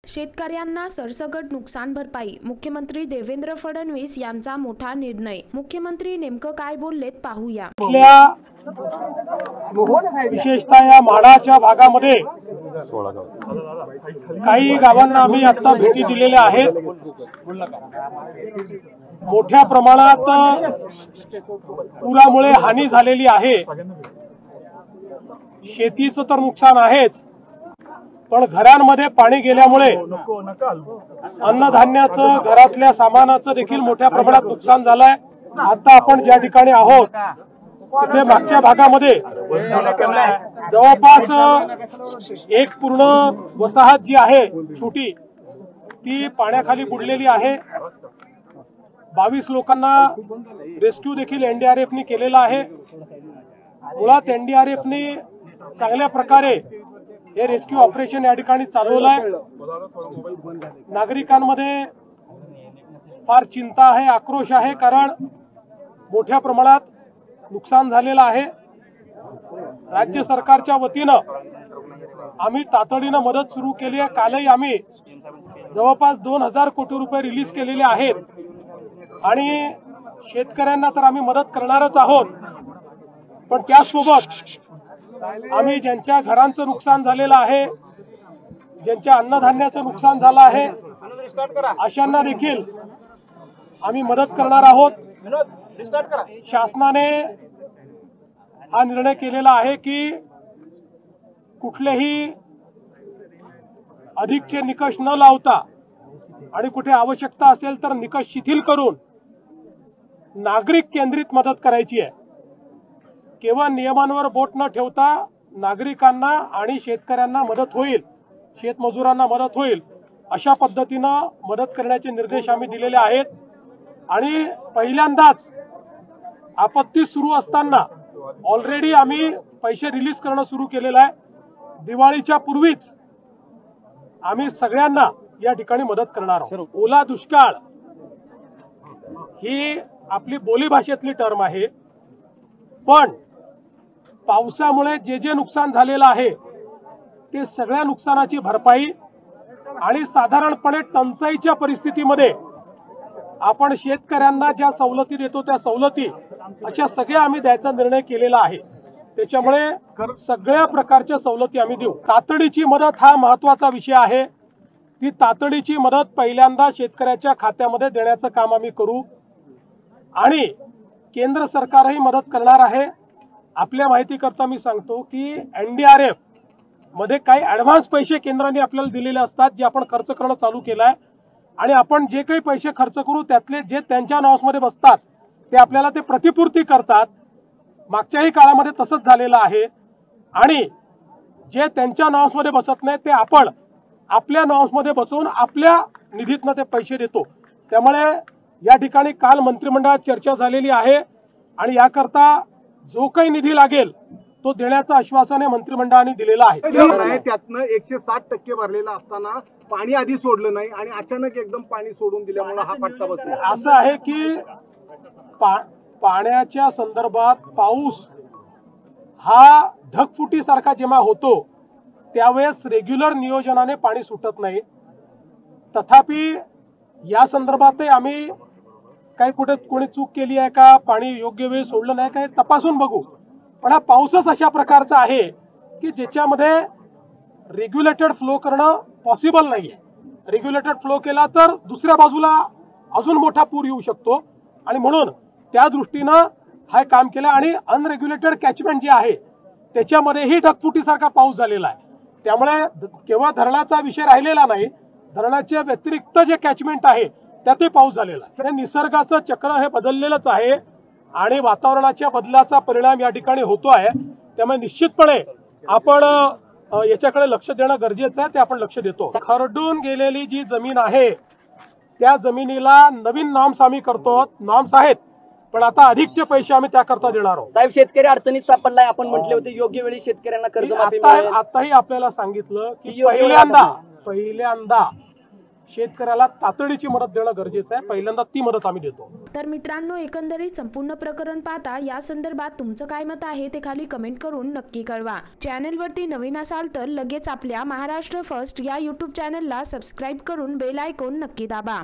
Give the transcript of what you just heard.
शेतकऱ्यांना सरसकट नुकसान भरपाई, मुख्यमंत्री देवेंद्र फडणवीस यांचा मोठा निर्णय। मुख्यमंत्री नेमकं काय बोललेत पाहूया। विशेषतः या माडाच्या भागामध्ये काही गावांना आम्ही आता भेटी दिलेल्या आहेत। मोठ्या प्रमाणात पुरामुळे हानी झालेली आहे। शेतीचं तर नुकसान आहेच, पण घरांमध्ये पाणी गेल्यामुळे अन्नधान्याचं, घरातल्या सामानाचं देखील मोठ्या प्रमाणात नुकसान झालंय। आता आपण ज्या ठिकाणी आहोत तिथे मागच्या भागामध्ये जवळपास एक पूर्ण वसाहत जी आहे छोटी ती पाण्याखाली बुडलेली आहे। 22 लोकांना रेस्क्यू देखील एनडीआरएफने केलेला आहे। मुळात एनडीआरएफने चांगल्या प्रकारे हे रेस्क्यू ऑपरेशन या ठिकाणी चालवलंय। नागरिकांमध्ये फार चिंता आहे, आक्रोश आहे, कारण मोठ्या प्रमाणात नुकसान झालेलं आहे। राज्य सरकारच्या वतीनं आम्ही तातडीनं मदत सुरू केली आहे। कालही आम्ही जवळपास 2000 कोटी रुपये रिलीज केलेले आहेत आणि शेतकऱ्यांना तर आम्ही मदत करणारच आहोत, पण त्यासोबत आम्ही ज्यांच्या घरांचं नुकसान झालेलं आहे, ज्यांच्या अन्नधान्याचं नुकसान झालं आहे, अशांना देखील आम्ही मदत करणार आहोत। शासनाने हा निर्णय केलेला आहे की कुठलेही अधिकचे निकष न लावता आणि कुठे आवश्यकता असेल तर निकष शिथिल करून नागरिक केंद्रित मदत करायची आहे। केवळ नियमांवर बोट न ठेवता नागरिकांना आणि शेतकऱ्यांना मदत होईल, शेतमजुरांना मदत होईल अशा पद्धतीनं मदत करण्याचे निर्देश आम्ही दिलेले आहेत। आणि पहिल्यांदाच आपत्ती सुरू असताना ऑलरेडी आम्ही पैसे रिलीज करणं सुरू केलेलं आहे। दिवाळीच्या पूर्वीच आम्ही सगळ्यांना या ठिकाणी मदत करणार आहोत। ओला दुष्काळ ही आपली बोलीभाषेतली टर्म आहे, पण पावसामुळे जे नुकसान झालेलं आहे ते सगळ्या नुकसानाची भरपाई आणि साधारणपणे टंचाईच्या परिस्थितीमध्ये आपण शेतकऱ्यांना ज्या सवलती देतो त्या सवलती अशा सगळ्या आम्ही द्यायचा निर्णय केलेला आहे। त्याच्यामुळे सगळ्या प्रकारच्या सवलती आम्ही देऊ। तातडीची मदत हा महत्त्वाचा विषय आहे। ती तातडीची मदत पहिल्यांदा शेतकऱ्याच्या खात्यामध्ये देण्याचं काम आम्ही करू आणि केंद्र सरकारही मदत करणार आहे। आपल्या माहितीकरता मी सांगतो की एनडीआरएफ मध्ये काही ऍडव्हान्स पैसे केंद्राने आपल्याला दिलेले असतात, जे आपण खर्च करणं चालू केलंय आणि आपण जे काही पैसे खर्च करू त्यातले जे त्यांच्या नावामध्ये बसतात ते आपल्याला ते प्रतिपूर्ती करतात। मागच्याही काळामध्ये तसंच झालेलं आहे आणि जे त्यांच्या नावामध्ये बसत नाही ते आपण आपल्या नावामध्ये बसवून आपल्या निधीतनं ते पैसे देतो। त्यामुळे या ठिकाणी काल मंत्रिमंडळात चर्चा झालेली आहे आणि याकरता जो काही निधी लागेल तो देण्याचं आश्वासन मंत्रिमंडळाने दिलेलं आहे। त्यातनं 160% भरलेला असताना पाणी आधी सोडलं नाही आणि अचानक एकदम पाणी सोडून दिल्यामुळे हा फटका बसला। असं आहे की पाण्याच्या संदर्भात पाऊस हा ढगफुटीसारखा जेव्हा होतो त्यावेळेस रेग्युलर नियोजनाने पाणी सुटत नाही। तथापि या संदर्भात आम्ही काही कुठे कोणी चूक केली आहे का, पाणी योग्य वेळी सोडलं नाही का, तपासून बघू। पण हा पाऊसच अशा प्रकारचा आहे की ज्याच्यामध्ये रेग्युलेटेड फ्लो करणं पॉसिबल नाहीये। रेग्युलेटेड फ्लो केला तर दुसऱ्या बाजूला अजून मोठा पूर येऊ शकतो आणि म्हणून त्या दृष्टीनं हा काम केलं आणि अनरेग्युलेटेड कॅचमेंट जे आहे त्याच्यामध्येही ढगफुटीसारखा पाऊस झालेला आहे। त्यामुळे केवळ धरणाचा विषय राहिलेला नाही, धरणाच्या व्यतिरिक्त जे कॅचमेंट आहे त्यातही पाऊस झालेला आहे। निसर्गाचं चक्र हे बदललेलंच आहे आणि वातावरणाच्या बदलाचा परिणाम या ठिकाणी होतो आहे। त्यामुळे निश्चितपणे आपण याच्याकडे लक्ष देणं गरजेचं आहे, ते आपण लक्ष देतो। खरडून गेलेली जी जमीन आहे त्या जमिनीला नवीन नॉर्म्स आम्ही करतो। नॉर्म्स आहेत पण आता अधिकचे पैसे आम्ही त्याकरता देणार आहोत। साहेब, शेतकरी अडचणीत सापडलाय, आपण म्हटले होते योग्य वेळी शेतकऱ्यांना कर्जमाफी मिळेल। आताही आपल्याला सांगितलं की पहिल्यांदा शेतकऱ्याला तातडीची मदत देणं गरजेचं आहे. पहिल्यांदा ती मदत आम्ही देतो. तर मित्रांनो, एकंदरीत संपूर्ण प्रकरण पाहता या संदर्भात तुमचं काय मत आहे ते खाली कमेंट करून नक्की कळवा. चॅनलवरती नवीन असाल तर लगेच आपल्या महाराष्ट्र फर्स्ट या यूट्यूब चॅनलला सबस्क्राईब करून बेल आयकॉन नक्की दाबा.